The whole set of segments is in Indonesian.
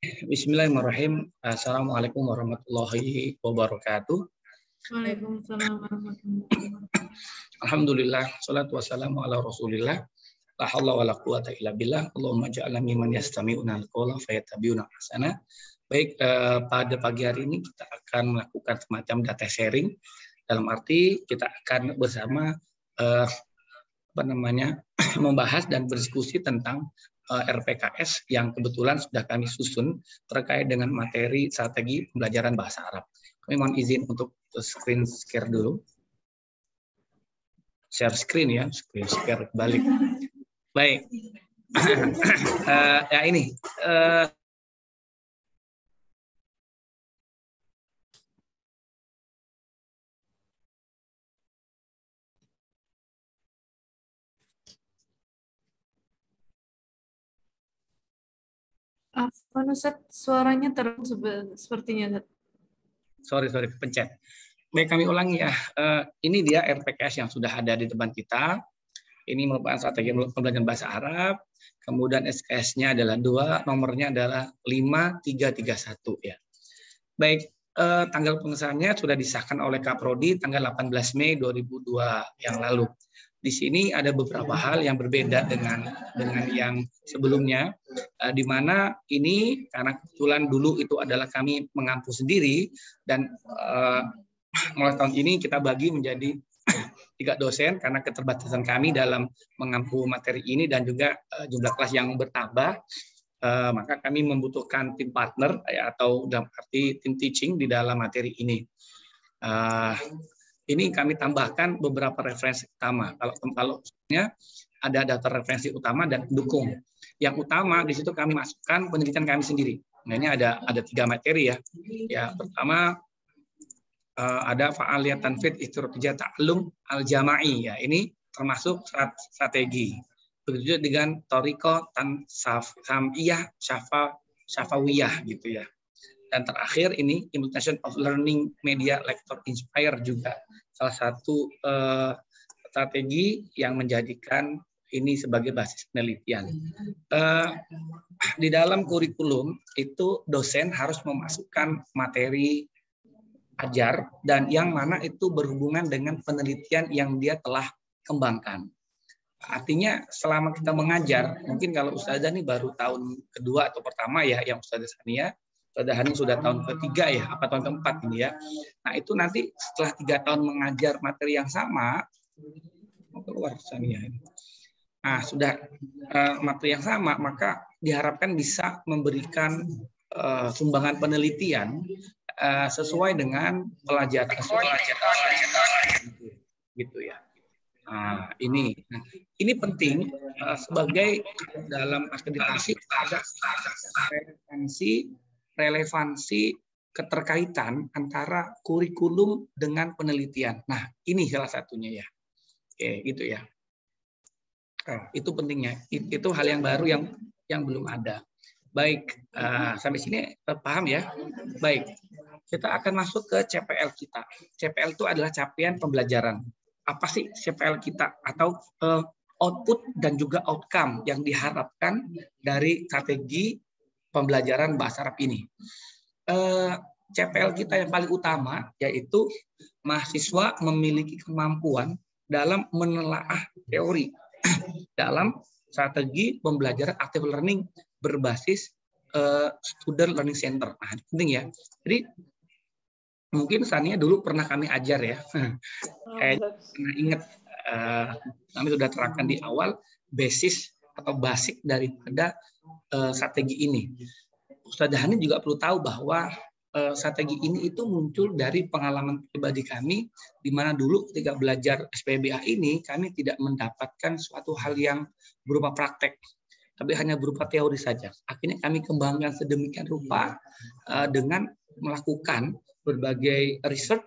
Bismillahirrahmanirrahim. Assalamualaikum warahmatullahi wabarakatuh. Waalaikumsalam warahmatullahi wabarakatuh. Alhamdulillah, salatu wassalamu ala rasulillah. La haula wala quwata illa billah. Allahumma ja'alna mimman yastami'una al-qawla fayattabi'una ahsana. Baik, pada pagi hari ini kita akan melakukan semacam data sharing. Dalam arti kita akan bersama membahas dan berdiskusi tentang RPKS yang kebetulan sudah kami susun terkait dengan materi strategi pembelajaran bahasa Arab. Kami mohon izin untuk screen share dulu. Share screen ya, screen share balik. Baik. Ya ini. Afwan Ustaz, suaranya terus sepertinya. Sorry, pencet. Baik, kami ulangi ya. Ini dia RPKS yang sudah ada di depan kita. Ini merupakan strategi pembelajaran bahasa Arab. Kemudian SKS-nya adalah 2, nomornya adalah 5331 ya. Baik, tanggal pengesahannya sudah disahkan oleh Kaprodi tanggal 18 Mei 2002 yang lalu. Di sini ada beberapa hal yang berbeda dengan yang sebelumnya, di mana ini karena kebetulan dulu itu adalah kami mengampu sendiri dan mulai tahun ini kita bagi menjadi 3 dosen karena keterbatasan kami dalam mengampu materi ini dan juga jumlah kelas yang bertambah. Maka kami membutuhkan tim partner atau dalam arti tim teaching di dalam materi ini. Ini kami tambahkan beberapa referensi utama. Kalau ada daftar referensi utama dan pendukung. Yang utama di situ kami masukkan penelitian kami sendiri. Nah, ini ada 3 materi ya. Ya, pertama ada fa'aliyat tanfid istiratijah ta'allum al-jama'i ya. Ini termasuk strategi. Begitu juga dengan Toriko tan samiyah syafawiyah gitu ya. Dan terakhir ini implementation of learning media lecture inspire juga salah satu strategi yang menjadikan ini sebagai basis penelitian. Di dalam kurikulum itu dosen harus memasukkan materi ajar dan yang mana itu berhubungan dengan penelitian yang dia telah kembangkan. Artinya selama kita mengajar, mungkin kalau Ustazah ini baru tahun kedua atau pertama ya, yang Ustazah Sania, Ustazah Hani sudah tahun ketiga ya, apa tahun keempat ini ya. Nah itu nanti setelah 3 tahun mengajar materi yang sama, mau keluar Sania ini. Nah sudah materi yang sama, maka diharapkan bisa memberikan sumbangan penelitian sesuai dengan pelajaran gitu ya. Nah, ini penting sebagai dalam akreditasi ada relevansi keterkaitan antara kurikulum dengan penelitian. Nah, ini salah satunya ya. Oke, gitu ya. Nah, itu pentingnya. Itu hal yang baru yang belum ada. Baik, sampai sini paham ya? Baik, kita akan masuk ke CPL kita. CPL itu adalah capaian pembelajaran. Apa sih CPL kita? Atau output dan juga outcome yang diharapkan dari strategi pembelajaran bahasa Arab ini. CPL kita yang paling utama yaitu mahasiswa memiliki kemampuan dalam menelaah teori dalam strategi pembelajaran active learning berbasis student learning center. Nah, penting ya. Jadi mungkin Sania dulu pernah kami ajar ya. Pernah ingat kami sudah terangkan di awal basis atau basic daripada strategi ini. Ustazah Hani juga perlu tahu bahwa strategi ini itu muncul dari pengalaman pribadi kami, di mana dulu ketika belajar SPBA ini kami tidak mendapatkan suatu hal yang berupa praktek, tapi hanya berupa teori saja. Akhirnya kami kembangkan sedemikian rupa dengan melakukan berbagai riset,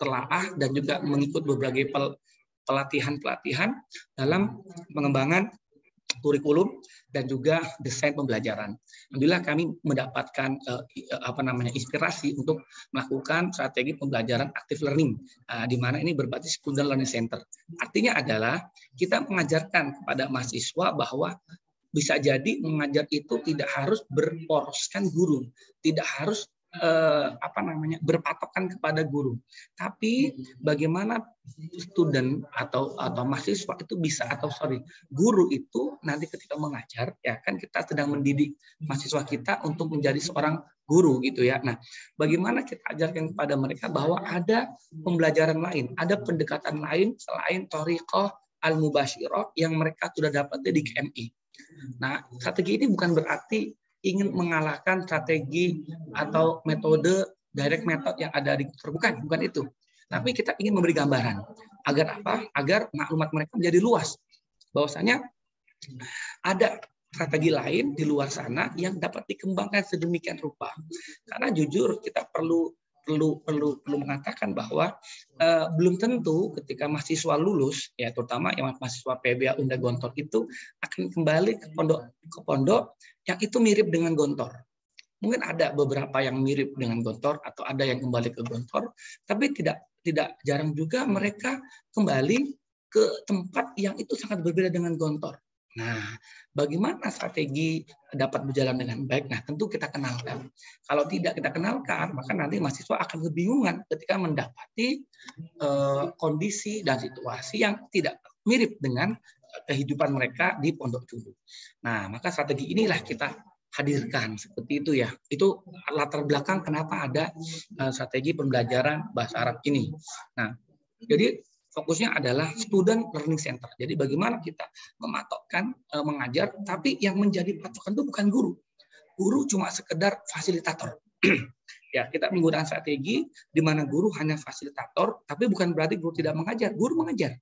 telaah, dan juga mengikut berbagai pelatihan-pelatihan dalam pengembangan kurikulum dan juga desain pembelajaran. Alhamdulillah kami mendapatkan inspirasi untuk melakukan strategi pembelajaran active learning, di mana ini berbasis student learning center. Artinya adalah kita mengajarkan kepada mahasiswa bahwa bisa jadi mengajar itu tidak harus berporoskan guru, tidak harus berpatokan kepada guru, tapi bagaimana student atau mahasiswa itu bisa guru itu nanti ketika mengajar ya kan kita sedang mendidik mahasiswa kita untuk menjadi seorang guru gitu ya. Nah, bagaimana kita ajarkan kepada mereka bahwa ada pembelajaran lain, ada pendekatan lain selain thoriqah al-mubasyirah yang mereka sudah dapat di KMI. Nah, strategi ini bukan berarti ingin mengalahkan strategi atau metode direct method yang ada di bukan itu. Tapi kita ingin memberi gambaran agar apa? Agar maklumat mereka menjadi luas. Bahwasanya ada strategi lain di luar sana yang dapat dikembangkan sedemikian rupa. Karena jujur kita perlu mengatakan bahwa belum tentu ketika mahasiswa lulus ya, terutama yang mahasiswa PBA Unda Gontor itu akan kembali ke pondok yang itu mirip dengan Gontor. Mungkin ada beberapa yang mirip dengan Gontor atau ada yang kembali ke Gontor, tapi tidak jarang juga mereka kembali ke tempat yang itu sangat berbeda dengan Gontor. Nah, bagaimana strategi dapat berjalan dengan baik? Nah, tentu kita kenalkan. Kalau tidak kita kenalkan, maka nanti mahasiswa akan kebingungan ketika mendapati kondisi dan situasi yang tidak mirip dengan kehidupan mereka di pondok dulu. Nah, maka strategi inilah kita hadirkan seperti itu ya. Itu latar belakang kenapa ada strategi pembelajaran bahasa Arab ini. Nah, jadi fokusnya adalah student learning center. Jadi bagaimana kita mematokkan mengajar, tapi yang menjadi patokan itu bukan guru. Guru cuma sekedar fasilitator. Ya, kita menggunakan strategi di mana guru hanya fasilitator, tapi bukan berarti guru tidak mengajar. Guru mengajar,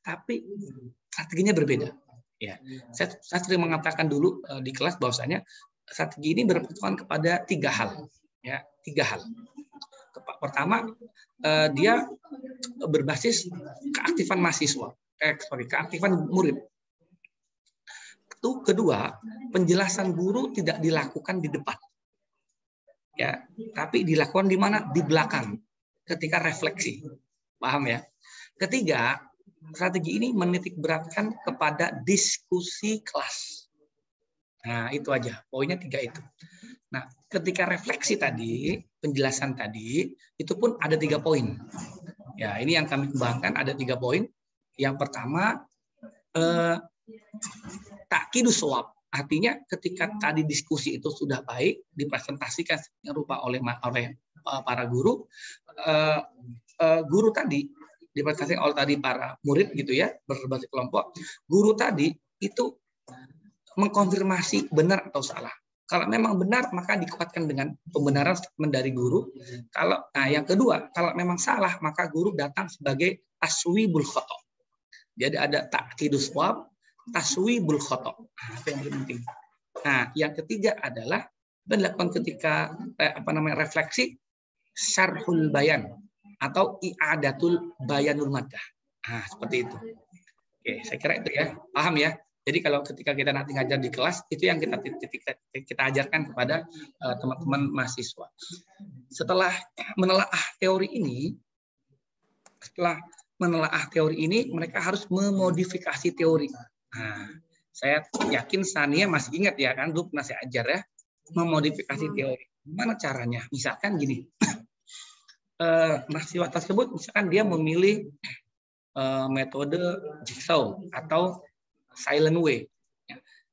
tapi strateginya berbeda. Ya, saya sering mengatakan dulu di kelas bahwasanya strategi ini berpatokan kepada 3 hal. Ya, 3 hal. Pertama, dia berbasis keaktifan mahasiswa, keaktifan murid. Itu kedua, penjelasan guru tidak dilakukan di depan, ya, tapi dilakukan di mana? Di belakang, ketika refleksi, paham ya? Ketiga, strategi ini menitik beratkan kepada diskusi kelas. Nah, itu aja, poinnya 3 itu. Nah, ketika refleksi tadi, penjelasan tadi, itu pun ada 3 poin. Ya, ini yang kami kembangkan ada 3 poin. Yang pertama, takkidus shawab. Artinya ketika tadi diskusi itu sudah baik, dipresentasikan yang rupa oleh para guru, guru tadi dipresentasikan oleh tadi para murid gitu ya, berbasis kelompok. Guru tadi itu mengkonfirmasi benar atau salah. Kalau memang benar, maka dikuatkan dengan pembenaran statement dari guru. Yang kedua, kalau memang salah, maka guru datang sebagai taswibul khoto. Jadi ada takkidus shawab, taswibul khoto. Itu yang paling penting. Nah, yang ketiga adalah dilakukan ketika refleksi syarhul bayan atau i'adatul bayanul maddah. Nah, seperti itu. Oke, saya kira itu ya. Paham ya? Jadi kalau ketika kita nanti ngajar di kelas, itu yang kita ajarkan kepada teman-teman mahasiswa. Setelah menelaah teori ini, mereka harus memodifikasi teori. Nah, saya yakin Sania masih ingat ya kan, dulu pernah saya ajar ya, memodifikasi teori. Gimana caranya? Misalkan gini, mahasiswa tersebut misalkan dia memilih metode jigsaw atau silent way.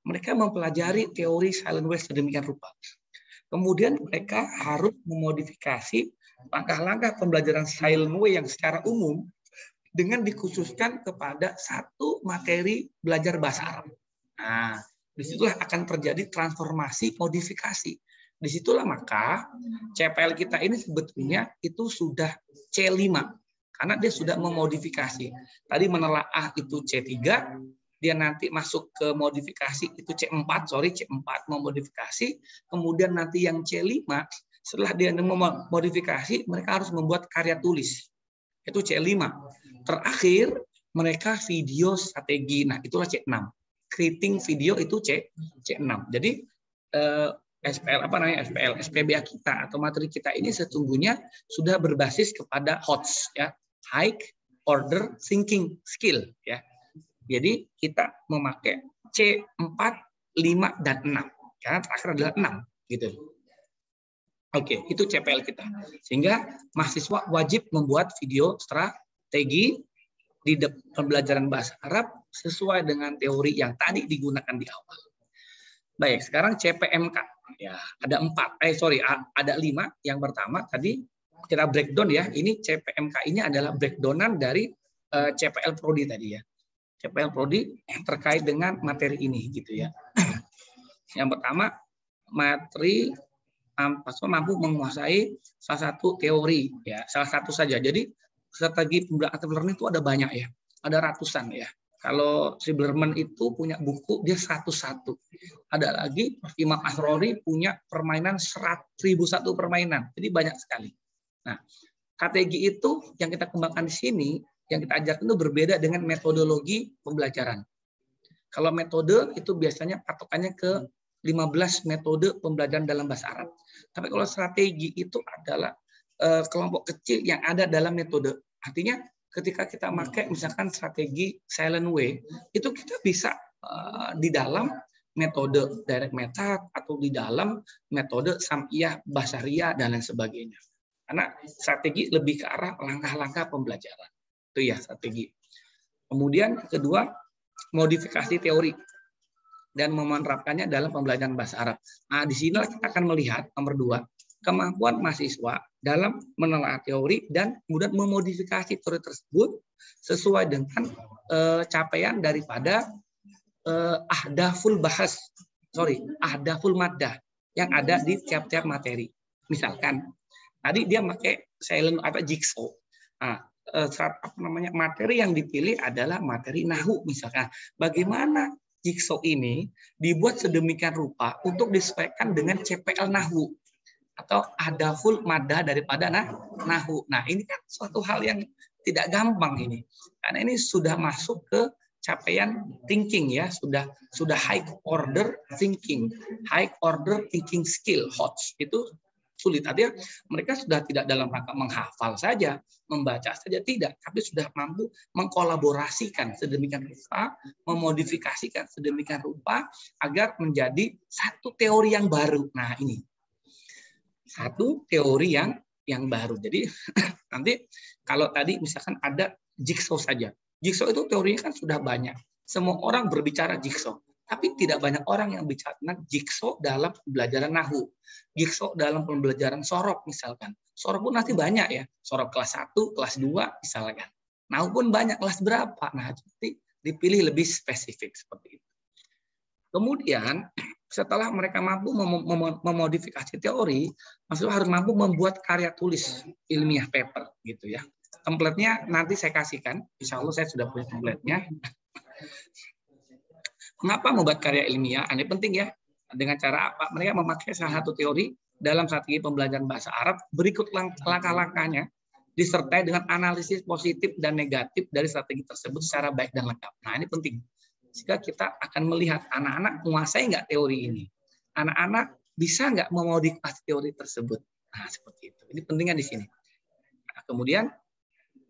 Mereka mempelajari teori silent way sedemikian rupa. Kemudian mereka harus memodifikasi langkah-langkah pembelajaran silent way yang secara umum dengan dikhususkan kepada satu materi belajar bahasa Arab. Nah, disitulah akan terjadi transformasi modifikasi. Disitulah maka CPL kita ini sebetulnya itu sudah C5 karena dia sudah memodifikasi. Tadi menelaah itu C3, dia nanti masuk ke modifikasi itu C4 memodifikasi, kemudian nanti yang C5 setelah dia memodifikasi mereka harus membuat karya tulis itu C5, terakhir mereka video strategi, nah itulah C6, creating video itu C6. Jadi SPBA kita atau materi kita ini sesungguhnya sudah berbasis kepada HOTS ya, high order thinking skill ya. Jadi kita memakai C4, 5, dan 6. Karena terakhir adalah 6. Gitu. Oke, itu CPL kita. Sehingga mahasiswa wajib membuat video strategi di pembelajaran bahasa Arab sesuai dengan teori yang tadi digunakan di awal. Baik, sekarang CPMK. Ya, ada 4. Ada 5. Yang pertama tadi kita breakdown ya. Ini CPMK ini adalah breakdownan dari CPL Prodi tadi ya. CPL Prodi terkait dengan materi ini gitu ya. Yang pertama, materi mampu menguasai salah satu teori ya, salah satu saja. Jadi strategi pembelajaran active learning itu ada banyak ya, ada ratusan ya. Kalau Siblerman itu punya buku dia 101. Ada lagi Imam Asrori punya permainan 1001 permainan. Jadi banyak sekali. Nah, strategi itu yang kita kembangkan di sini, yang kita ajarkan itu berbeda dengan metodologi pembelajaran. Kalau metode itu biasanya patokannya ke 15 metode pembelajaran dalam bahasa Arab. Tapi kalau strategi itu adalah kelompok kecil yang ada dalam metode. Artinya ketika kita pakai misalkan strategi silent way, itu kita bisa di dalam metode direct method atau di dalam metode sam'iyah, basariyah, dan lain sebagainya. Karena strategi lebih ke arah langkah-langkah pembelajaran. Itu ya strategi. Kemudian kedua, modifikasi teori dan menerapkannya dalam pembelajaran bahasa Arab. Nah, di sini kita akan melihat nomor 2, kemampuan mahasiswa dalam menelaah teori dan kemudian memodifikasi teori tersebut sesuai dengan capaian daripada ahdaful maddah yang ada di tiap-tiap materi. Misalkan tadi dia pakai silent jigsaw. Nah, materi yang dipilih adalah materi nahwu misalkan. Bagaimana jigsaw ini dibuat sedemikian rupa untuk disesuaikan dengan CPL nahwu atau ahdaful maddah daripada nahwu. Nah, ini kan suatu hal yang tidak gampang ini. Karena ini sudah masuk ke capaian thinking ya, sudah high order thinking skill, HOTS. Itu sulit. Artinya mereka sudah tidak dalam rangka menghafal saja, membaca saja tidak, tapi sudah mampu mengkolaborasikan sedemikian rupa, memodifikasikan sedemikian rupa agar menjadi satu teori yang baru. Nah, ini satu teori yang baru. Jadi nanti kalau tadi misalkan ada jigsaw saja. Jigsaw itu teorinya kan sudah banyak. Semua orang berbicara jigsaw. Tapi tidak banyak orang yang bicara tentang jigsaw dalam pembelajaran nahwu. Jigsaw dalam pembelajaran sorok misalkan. Sorok pun nanti banyak ya. Sorok kelas 1, kelas 2 misalkan. Nahwu pun banyak, kelas berapa. Nah, jadi dipilih lebih spesifik seperti itu. Kemudian setelah mereka mampu memodifikasi teori, maksudnya harus mampu membuat karya tulis ilmiah paper gitu ya. Template-nya nanti saya kasihkan. Insya Allah saya sudah punya template-nya. Mengapa membuat karya ilmiah? Ini penting ya. Dengan cara apa? Mereka memakai salah satu teori dalam strategi pembelajaran bahasa Arab. Berikut langkah-langkahnya disertai dengan analisis positif dan negatif dari strategi tersebut secara baik dan lengkap. Nah, ini penting. Jika kita akan melihat anak-anak menguasai nggak teori ini. Anak-anak bisa nggak memodifikasi teori tersebut. Nah, seperti itu. Ini pentingnya di sini. Nah, kemudian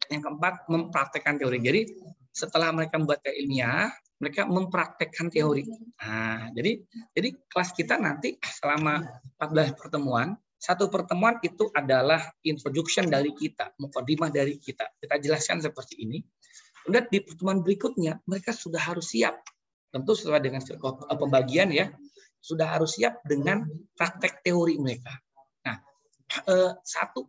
yang keempat, mempraktekkan teori. Jadi setelah mereka membuat karya ilmiah, mereka mempraktekkan teori. Nah, jadi kelas kita nanti selama 14 pertemuan, satu pertemuan itu adalah introduction dari kita, mukadimah dari kita. Kita jelaskan seperti ini. Kemudian di pertemuan berikutnya, mereka sudah harus siap. Tentu sesuai dengan pembagian ya, sudah harus siap dengan praktek teori mereka. Nah, satu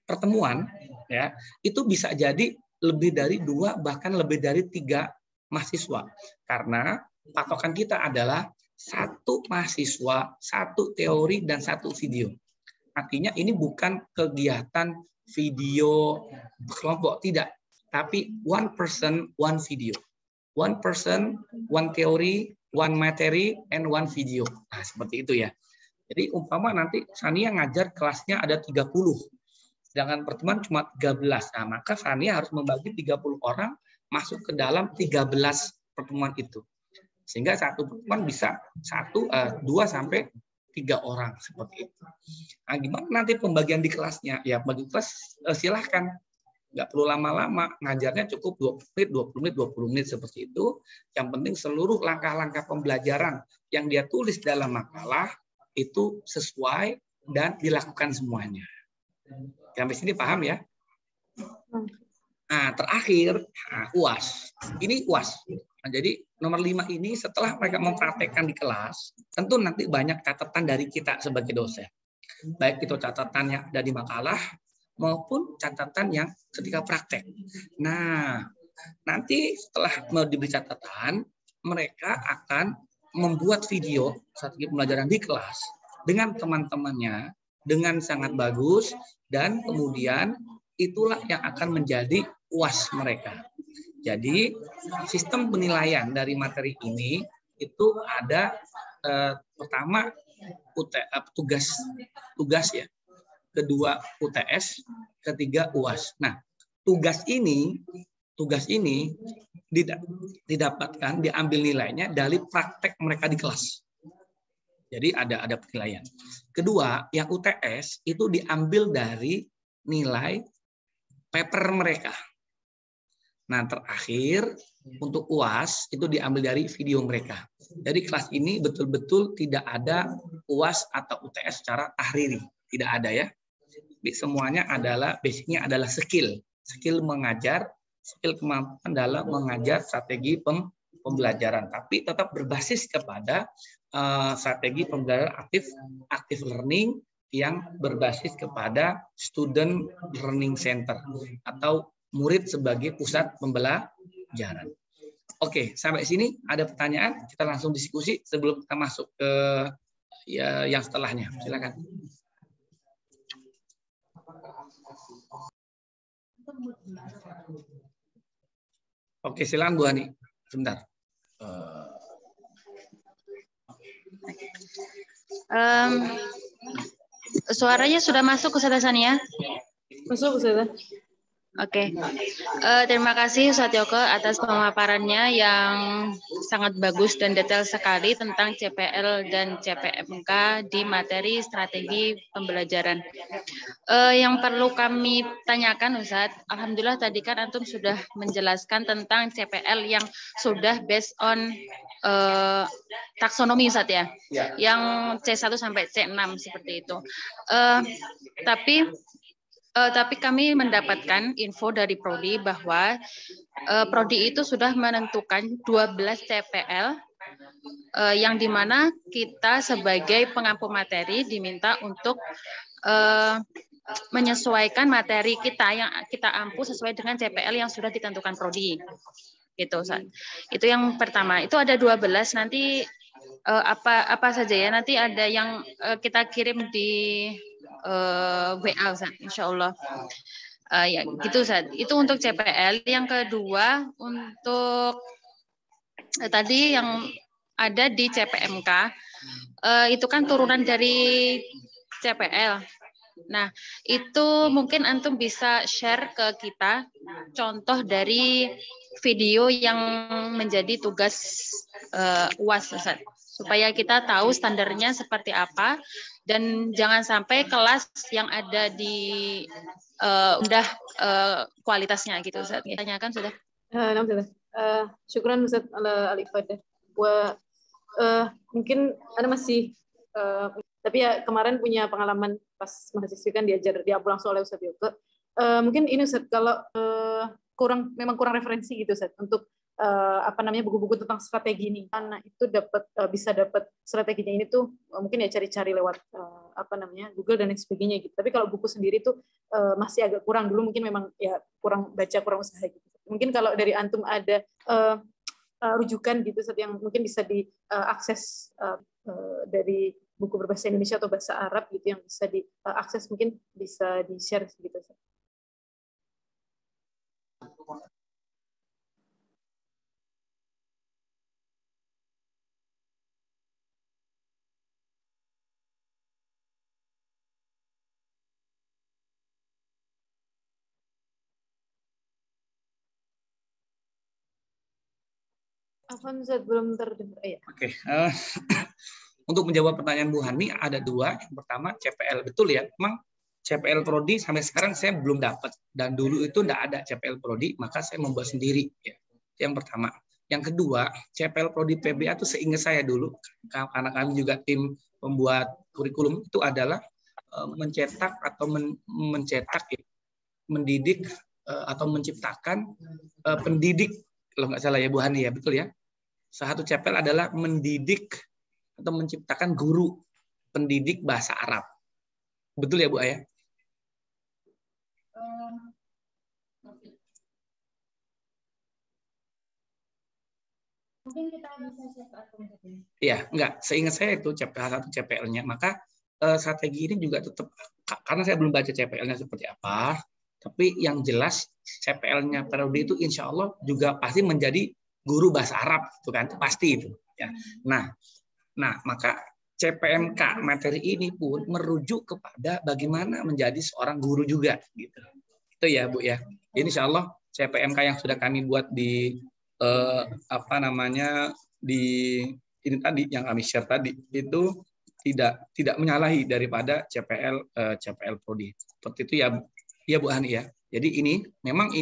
pertemuan ya itu bisa jadi lebih dari 2 bahkan lebih dari 3 mahasiswa karena patokan kita adalah 1 mahasiswa 1 teori dan 1 video. Artinya ini bukan kegiatan video kelompok tidak, tapi 1 person 1 video, 1 person 1 teori 1 materi and 1 video. Nah, seperti itu ya. Jadi umpama nanti Sania ngajar kelasnya ada 30. Sedangkan pertemuan cuma 13. Nah, maka Sania harus membagi 30 orang masuk ke dalam 13 pertemuan itu. Sehingga satu pertemuan bisa 2 sampai 3 orang seperti itu. Nah, gimana nanti pembagian di kelasnya? Ya, bagi kelas silahkan. Nggak perlu lama-lama, ngajarnya cukup 20 menit, 20 menit, 20 menit seperti itu. Yang penting seluruh langkah-langkah pembelajaran yang dia tulis dalam makalah itu sesuai dan dilakukan semuanya. Sampai sini paham ya? Nah, terakhir, UAS. Ini UAS. Nah, jadi nomor 5 ini setelah mereka mempraktekkan di kelas, tentu nanti banyak catatan dari kita sebagai dosen. Baik itu catatan yang ada di makalah maupun catatan yang ketika praktek. Nah, nanti setelah mau diberi catatan, mereka akan membuat video strategi pembelajaran di kelas dengan teman-temannya dengan sangat bagus, dan kemudian itulah yang akan menjadi UAS mereka. Jadi sistem penilaian dari materi ini itu ada pertama tugas ya, kedua UTS, ketiga UAS. Nah, tugas ini didapatkan, diambil nilainya dari praktek mereka di kelas. Jadi ada penilaian. Kedua, yang UTS itu diambil dari nilai paper mereka. Nah, terakhir untuk UAS itu diambil dari video mereka. Jadi kelas ini betul-betul tidak ada UAS atau UTS secara tahriri, tidak ada ya. Semuanya adalah basicnya adalah skill mengajar, skill kemampuan dalam mengajar strategi pembelajaran, tapi tetap berbasis kepada strategi pembelajaran aktif learning yang berbasis kepada student learning center atau murid sebagai pusat pembelajaran. Oke, sampai sini ada pertanyaan, kita langsung diskusi sebelum kita masuk ke yang setelahnya. Silakan. Oke, silakan Bu Hani. Sebentar. Suaranya sudah masuk Ustaz Hasaniyah? Masuk, Ustazah. Oke. Terima kasih Ustaz Yoko atas pemaparannya yang sangat bagus dan detail sekali tentang CPL dan CPMK di materi strategi pembelajaran. Yang perlu kami tanyakan Ustaz, alhamdulillah tadi kan Antum sudah menjelaskan tentang CPL yang sudah based on taksonomi Ustaz ya, yang C1 sampai C6 seperti itu. Tapi kami mendapatkan info dari Prodi bahwa Prodi itu sudah menentukan 12 CPL yang dimana kita sebagai pengampu materi diminta untuk menyesuaikan materi kita yang kita ampu sesuai dengan CPL yang sudah ditentukan Prodi. Gitu, Ustaz. Itu yang pertama. Itu ada 12 nanti apa saja ya? Nanti ada yang kita kirim di WA, Ustaz, insya Allah. Ya, gitu, Ustaz. Itu untuk CPL. Yang kedua, untuk tadi yang ada di CPMK, itu kan turunan dari CPL. Nah, itu mungkin Antum bisa share ke kita contoh dari video yang menjadi tugas UAS, Ustaz, supaya kita tahu standarnya seperti apa. Dan jangan sampai kelas yang ada di udah kualitasnya gitu, Ustaz. Tanyakan sudah. Syukran Ustaz ala al-ifadah. Mungkin Anda masih tapi ya kemarin punya pengalaman pas mahasiswa kan diajar langsung oleh Ustaz Yoko. Mungkin ini Ustaz, kalau memang kurang referensi gitu Ustaz untuk buku-buku tentang strategi ini. Karena itu bisa dapat strateginya ini tuh mungkin ya cari-cari lewat Google dan sebagainya gitu. Tapi kalau buku sendiri tuh masih agak kurang, dulu mungkin memang ya kurang usaha gitu. Mungkin kalau dari Antum ada rujukan gitu Ustaz, yang mungkin bisa diakses dari buku berbahasa Indonesia atau bahasa Arab gitu yang bisa diakses, mungkin bisa di-share gitu Ustaz. Afwan Ustaz, belum terdengar ya. Oke. Untuk menjawab pertanyaan Bu Hani ada dua. Yang pertama CPL, betul ya. Memang CPL Prodi sampai sekarang saya belum dapat, dan dulu itu enggak ada CPL Prodi, maka saya membuat sendiri. Ya. Yang pertama. Yang kedua, CPL Prodi PBA itu seingat saya dulu, karena kami juga tim pembuat kurikulum, itu adalah mencetak atau mencetak, mendidik atau menciptakan pendidik, kalau nggak salah ya Bu Hani ya, betul ya. Satu CPL adalah mendidik atau menciptakan guru pendidik bahasa Arab. Betul ya Bu Ayah? Mungkin kita bisa share atau iya, enggak. Seingat saya itu satu CPL-nya. Maka strategi ini juga tetap, karena saya belum baca CPL-nya seperti apa, tapi yang jelas CPL-nya periode itu insya Allah juga pasti menjadi guru bahasa Arab, itu kan, pasti itu. Ya. Nah, maka CPMK materi ini pun merujuk kepada bagaimana menjadi seorang guru juga, gitu. Itu ya Bu ya. Ini insya Allah CPMK yang sudah kami buat di di ini tadi yang kami share tadi itu tidak menyalahi daripada CPL Prodi. Seperti itu ya Bu Hani ya. Jadi ini memang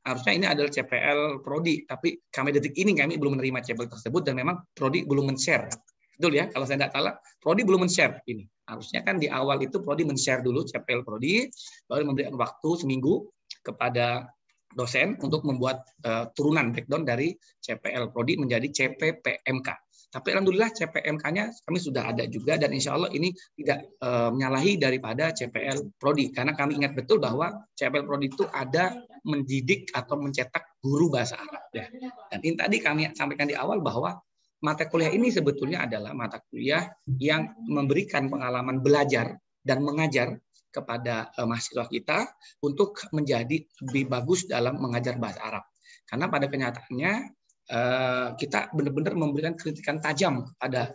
harusnya ini adalah CPL Prodi, tapi kami detik ini kami belum menerima CPL tersebut dan memang Prodi belum men-share. Betul ya, kalau saya tidak salah Prodi belum men-share ini. Harusnya kan di awal itu Prodi men-share dulu CPL Prodi, baru memberikan waktu seminggu kepada dosen untuk membuat turunan breakdown dari CPL Prodi menjadi CPPMK. Tapi alhamdulillah CPMK-nya kami sudah ada juga, dan insya Allah ini tidak menyalahi daripada CPL Prodi, karena kami ingat betul bahwa CPL Prodi itu ada mendidik atau mencetak guru bahasa Arab. Ya. Dan ini tadi kami sampaikan di awal bahwa mata kuliah ini sebetulnya adalah mata kuliah yang memberikan pengalaman belajar dan mengajar kepada mahasiswa kita untuk menjadi lebih bagus dalam mengajar bahasa Arab. Karena pada kenyataannya kita benar-benar memberikan kritikan tajam kepada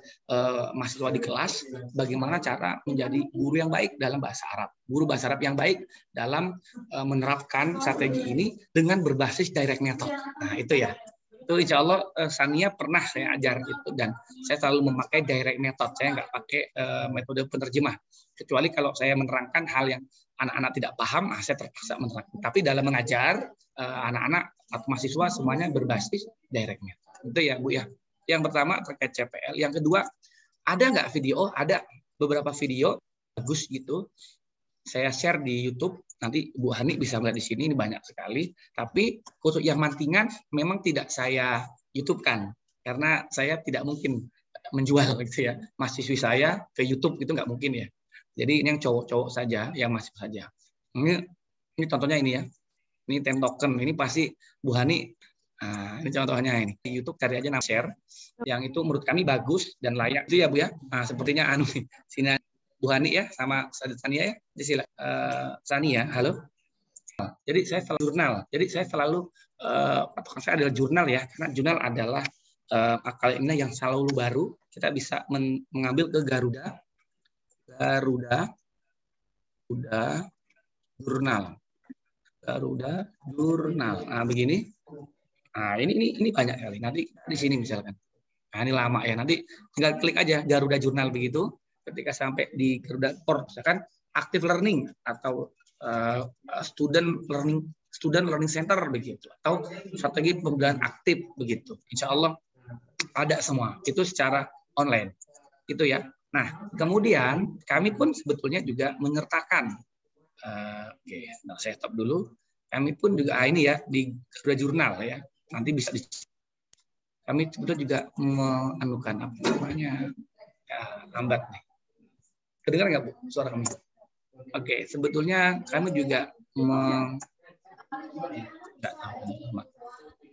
mahasiswa di kelas bagaimana cara menjadi guru yang baik dalam bahasa Arab. Guru bahasa Arab yang baik dalam menerapkan strategi ini dengan berbasis direct method. Nah, itu ya. Itu insya Allah Sania pernah saya ajar itu, dan saya selalu memakai direct method. Saya nggak pakai metode penerjemah. Kecuali kalau saya menerangkan hal yang anak-anak tidak paham, saya terpaksa menerangkan. Tapi dalam mengajar anak-anak atau mahasiswa semuanya berbasis direct method. Itu ya Bu ya. Yang pertama terkait CPL. Yang kedua, ada nggak video? Ada beberapa video bagus gitu. Saya share di YouTube. Nanti Bu Hani bisa melihat di sini, ini banyak sekali. Tapi khusus yang mantingan memang tidak saya YouTube-kan. Karena saya tidak mungkin menjual gitu ya. Mahasiswi saya ke YouTube itu nggak mungkin ya. Jadi ini yang cowok-cowok saja, yang masih saja. Ini contohnya ini ya. Ini 10 token. Ini pasti Bu Hani. Nah, ini contohnya ini. Di YouTube cari aja nama share. Yang itu menurut kami bagus dan layak. Itu ya Bu ya. Nah, sepertinya sini Bu Hani ya, sama Sania ya. Sila, Sania, halo. Jadi saya selalu jurnal. Jadi saya selalu patokan saya adalah jurnal ya. Karena jurnal adalah akal ini yang selalu baru. Kita bisa mengambil ke Garuda jurnal. Nah, begini. Nah, ini banyak kali. Nanti di sini misalkan. Nah, ini lama ya. Nanti tinggal klik aja Garuda Jurnal begitu. Ketika sampai di Garuda Core, misalkan active learning atau student learning center begitu, atau strategi pembelajaran aktif begitu. Insya Allah ada semua. Itu secara online. Itu ya. Nah, kemudian kami pun sebetulnya juga menyertakan. Nah, saya stop dulu. Kami pun juga ini ya di Garuda Jurnal ya. Nanti bisa kami sebetulnya juga menganukan apa namanya? Ya, lambat nih. Kedengar nggak Bu suara kami? Oke, sebetulnya kami juga nggak tahu.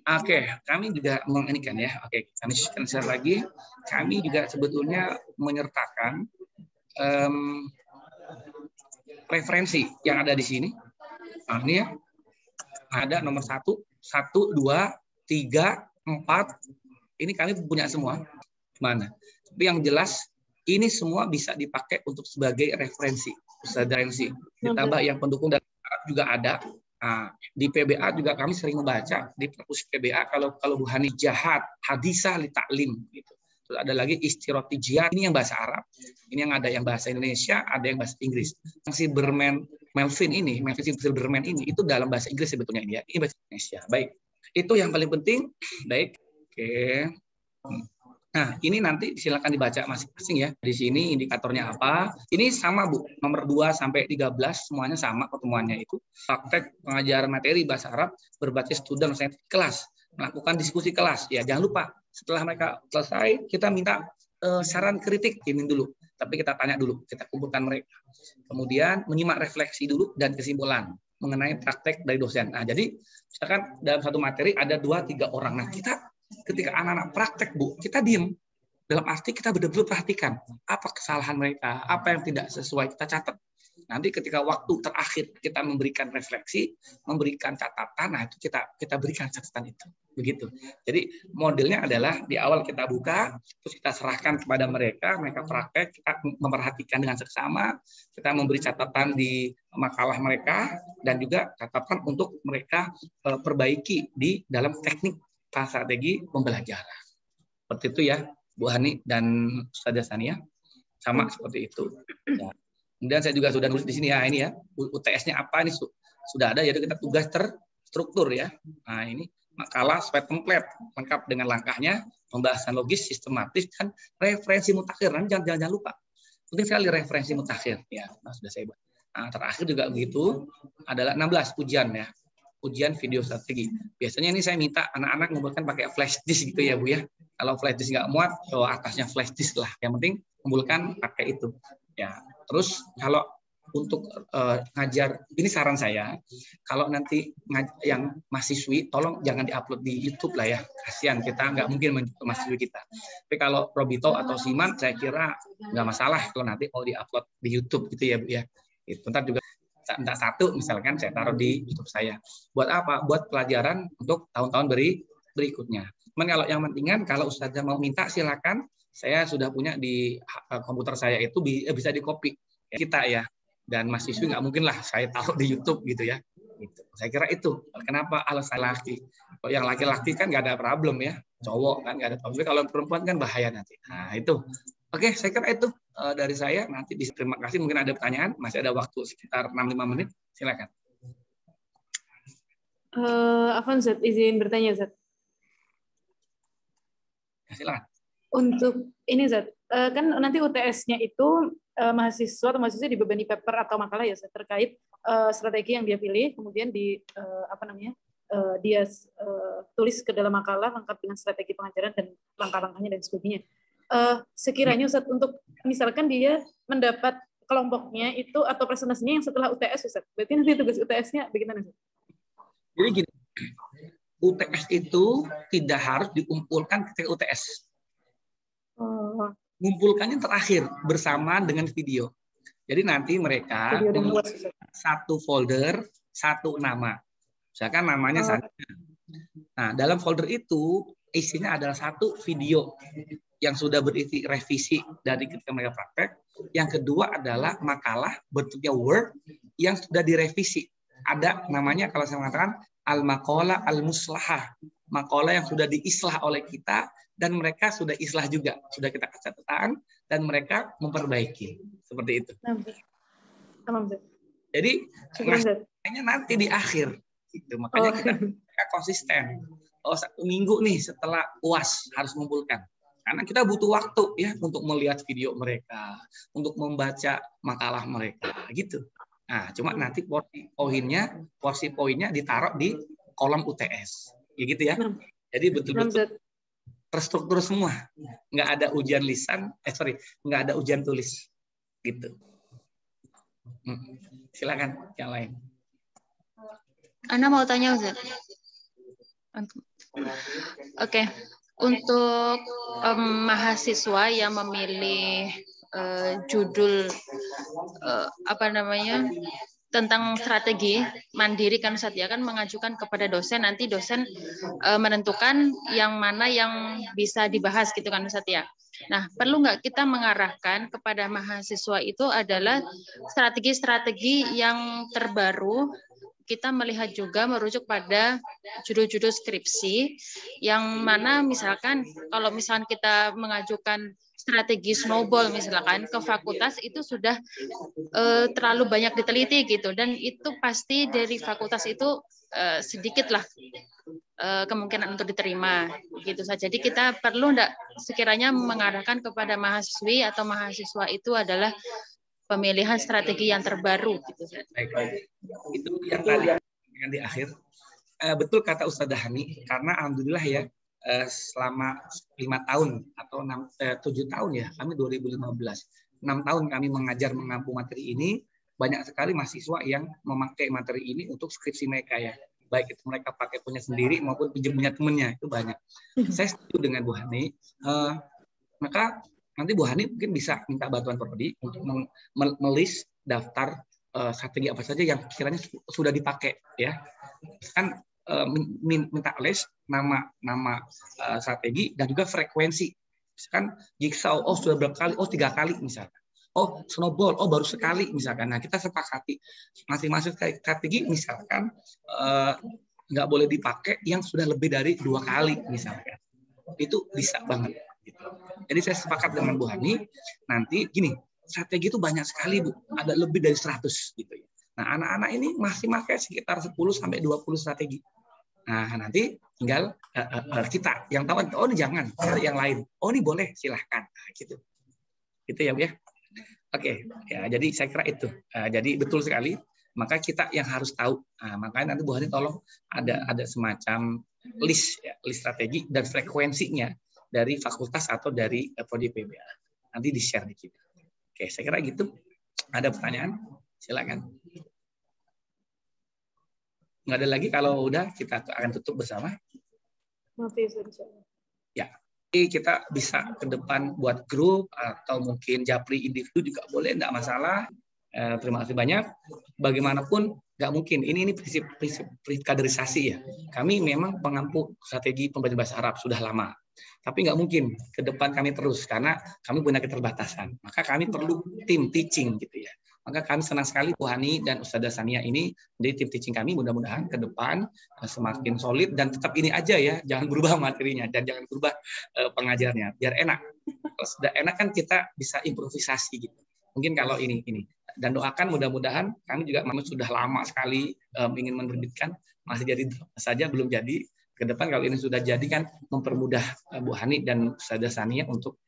Oke, kami juga menginikan ya. Oke, kami share lagi. Kami juga sebetulnya menyertakan referensi yang ada di sini. Nah, ini ya. Ada nomor 1, 2, 3, 4. Ini kami punya semua. Mana? Tapi yang jelas ini semua bisa dipakai untuk sebagai referensi. Ditambah yang pendukung dan juga ada. Nah, di PBA juga kami sering membaca di perpus PBA kalau Bu Hani Jahat hadisah li taklim gitu. Terus ada lagi istirotijiyah, ini yang bahasa Arab. Ini yang ada yang bahasa Indonesia, ada yang bahasa Inggris. Yang si Melvin Silberman ini itu dalam bahasa Inggris sebetulnya ini ya. Ini bahasa Indonesia. Baik. Itu yang paling penting. Baik. Oke. Nah, ini nanti silakan dibaca masing-masing ya. Di sini indikatornya apa? Ini sama Bu, nomor 2 sampai 13 semuanya sama pertemuannya itu. Praktek pengajaran materi bahasa Arab berbasis student kelas, melakukan diskusi kelas. Ya, jangan lupa setelah mereka selesai kita minta saran kritik ini dulu. Tapi kita tanya dulu, kita kumpulkan mereka. Kemudian menyimak refleksi dulu dan kesimpulan mengenai praktek dari dosen. Nah, jadi misalkan dalam satu materi ada 2-3 orang. Nah, kita ketika anak-anak praktek, Bu, kita diem. Dalam arti kita benar-benar perhatikan apa kesalahan mereka, apa yang tidak sesuai, kita catat. Nanti ketika waktu terakhir kita memberikan refleksi, memberikan catatan, nah itu kita berikan catatan itu. Begitu. Jadi modelnya adalah di awal kita buka, terus kita serahkan kepada mereka praktek, kita memperhatikan dengan seksama, kita memberi catatan di makalah mereka, dan juga catatan untuk mereka perbaiki di dalam teknik strategi pembelajaran. Seperti itu ya, Bu Hani dan Ustazah Sania. Sama seperti itu. Ya. Kemudian saya juga sudah nulis di sini ya, ini ya, UTS-nya apa ini sudah ada, yaitu kita tugas terstruktur ya. Nah ini makalah sesuai template lengkap dengan langkahnya, pembahasan logis, sistematis, dan referensi mutakhir. Jangan lupa, penting sekali referensi mutakhir ya. Nah, sudah saya buat. Nah, terakhir juga begitu adalah 16 ujian ya. Ujian video strategi. Biasanya ini saya minta anak-anak mengumpulkan pakai flash disk gitu ya Bu ya. Kalau flash disk nggak muat, atasnya flash disk lah. Yang penting kumpulkan pakai itu. Ya. Terus kalau untuk ngajar, ini saran saya, kalau nanti yang mahasiswi, tolong jangan diupload di YouTube lah ya. Kasihan, kita nggak mungkin menjadi mahasiswi kita. Tapi kalau Robito atau Siman, saya kira nggak masalah kalau nanti mau diupload di YouTube gitu ya Bu ya. Itu ntar juga minta satu misalkan saya taruh di YouTube saya. Buat apa? Buat pelajaran untuk tahun-tahun berikutnya. Cuman kalau yang pentingan, kalau Ustazah mau minta silakan. Saya sudah punya di komputer saya itu bisa di-copy kita ya. Dan mahasiswi nggak mungkin lah saya taruh di YouTube gitu ya. Gitu. Saya kira itu. Kenapa alasan laki? Kalau yang laki-laki kan nggak ada problem ya. Cowok kan nggak ada problem. Kalau perempuan kan bahaya nanti. Nah itu. Oke, saya kira itu dari saya. Nanti terima kasih. Mungkin ada pertanyaan. Masih ada waktu sekitar 6-5 menit. Silakan. Afwan, Zat, izin bertanya, Zat. Ya, silakan. Untuk ini, Zat, kan nanti UTS-nya itu mahasiswa atau mahasiswa dibebani paper atau makalah ya, Zat, terkait strategi yang dia pilih, kemudian dia tulis ke dalam makalah lengkap dengan strategi pengajaran dan langkah-langkahnya dan sebagainya. Sekiranya Ustaz, untuk misalkan dia mendapat kelompoknya itu atau presentasinya yang setelah UTS, Ustaz, berarti nanti tugas UTS-nya bagaimana, Ustaz? Jadi gini, UTS itu tidak harus dikumpulkan ketika UTS. Ngumpulkannya terakhir bersamaan dengan video. Jadi nanti mereka satu folder, satu nama. Misalkan namanya saja. Nah, dalam folder itu isinya adalah satu video yang sudah berisi revisi dari ketika mereka praktek. Yang kedua adalah makalah bentuknya Word yang sudah direvisi. Ada namanya kalau saya mengatakan al-maqalah al-muslahah. Makalah yang sudah diislah oleh kita dan mereka sudah islah juga. Sudah kita kasih catatan dan mereka memperbaiki. Seperti itu. Jadi makanya nanti di akhir. Gitu. Makanya kita konsisten. 1 minggu nih setelah UAS harus mengumpulkan. Karena kita butuh waktu ya untuk melihat video mereka, untuk membaca makalah mereka, gitu. Nah, cuma nanti porsi poinnya ditaruh di kolom UTS, ya gitu ya. Jadi betul-betul terstruktur semua, nggak ada ujian lisan, nggak ada ujian tulis, gitu. Silakan yang lain. Ana mau tanya, Ustaz. Oke. Untuk mahasiswa yang memilih judul tentang strategi mandiri kan Ustaz ya, kan mengajukan kepada dosen, nanti dosen menentukan yang mana yang bisa dibahas gitu kan Ustaz ya. Nah, perlu nggak kita mengarahkan kepada mahasiswa itu adalah strategi-strategi yang terbaru kita melihat juga merujuk pada judul-judul skripsi yang mana misalkan kalau misalkan kita mengajukan strategi snowball misalkan ke fakultas itu sudah terlalu banyak diteliti gitu, dan itu pasti dari fakultas itu sedikitlah kemungkinan untuk diterima gitu saja. Jadi kita perlu enggak sekiranya mengarahkan kepada mahasiswi atau mahasiswa itu adalah pemilihan strategi yang terbaru gitu. Baik. Itu yang tadi yang di akhir. Betul kata Ustadzah Hani, karena alhamdulillah ya selama 5 tahun atau 7 tahun ya, kami 2015. 6 tahun kami mengajar mengampu materi ini, banyak sekali mahasiswa yang memakai materi ini untuk skripsi mereka ya. Baik itu mereka pakai punya sendiri maupun pinjam punya temannya, itu banyak. Saya setuju dengan Bu Hani. Maka nanti Bu Hani mungkin bisa minta bantuan Prodi untuk melis daftar strategi apa saja yang kiranya sudah dipakai ya. Kan minta list nama strategi dan juga frekuensi. Misalkan jigsaw, sudah berapa kali? 3 kali misalkan. Snowball, baru sekali misalkan. Nah, kita sepakati masing-masing strategi misalkan nggak boleh dipakai yang sudah lebih dari 2 kali misalkan. Itu bisa banget. Gitu. Jadi saya sepakat dengan Bu Hani, nanti gini, strategi itu banyak sekali Bu, ada lebih dari 100 gitu ya. Nah, anak-anak ini masih pakai sekitar 10 sampai 20 strategi. Nah, nanti tinggal kita yang tahu, ini jangan, cari yang lain. Ini boleh, silahkan. Nah, gitu. Gitu ya Bu ya. Oke, ya jadi saya kira itu. Jadi betul sekali, maka kita yang harus tahu. Nah, makanya nanti Bu Hani tolong ada semacam list strategi dan frekuensinya dari fakultas atau dari prodi PBA. Nanti di-share di kita. Oke, saya kira gitu. Ada pertanyaan? Silakan. Nggak ada lagi, kalau udah kita akan tutup bersama. Ya, jadi kita bisa ke depan buat grup atau mungkin japri individu juga boleh, enggak masalah. Terima kasih banyak. Bagaimanapun nggak mungkin. Ini prinsip kaderisasi ya. Kami memang pengampu strategi pembelajaran bahasa Arab sudah lama. Tapi nggak mungkin ke depan kami terus karena kami punya keterbatasan. Maka kami perlu tim teaching gitu ya. Maka kami senang sekali Bu Hani dan Ustadzah Sania ini menjadi tim teaching kami. Mudah-mudahan ke depan semakin solid dan tetap ini aja ya. Jangan berubah materinya dan jangan berubah pengajarnya. Biar enak. Kalau sudah enak kan kita bisa improvisasi gitu. Mungkin kalau ini. Dan doakan mudah-mudahan kami juga sudah lama sekali ingin menerbitkan, masih jadi saja belum jadi. Ke depan kalau ini sudah jadi kan mempermudah Bu Hani dan Ustadzah Sania untuk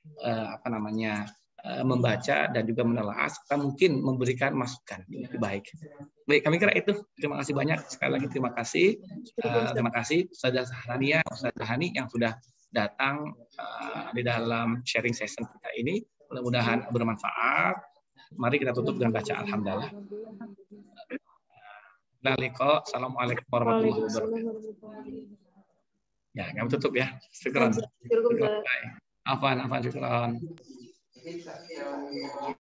membaca dan juga menelaah serta mungkin memberikan masukan yang lebih baik. Baik, kami kira itu. Terima kasih banyak. Sekali lagi terima kasih. Terima kasih Ustadzah Sania, Ustadzah Hani yang sudah datang di dalam sharing session kita ini. Mudah-mudahan bermanfaat. Mari kita tutup dengan baca alhamdulillah. Assalamualaikum warahmatullahi wabarakatuh. Ya, kami tutup ya. Syukran. Afwan, syukran.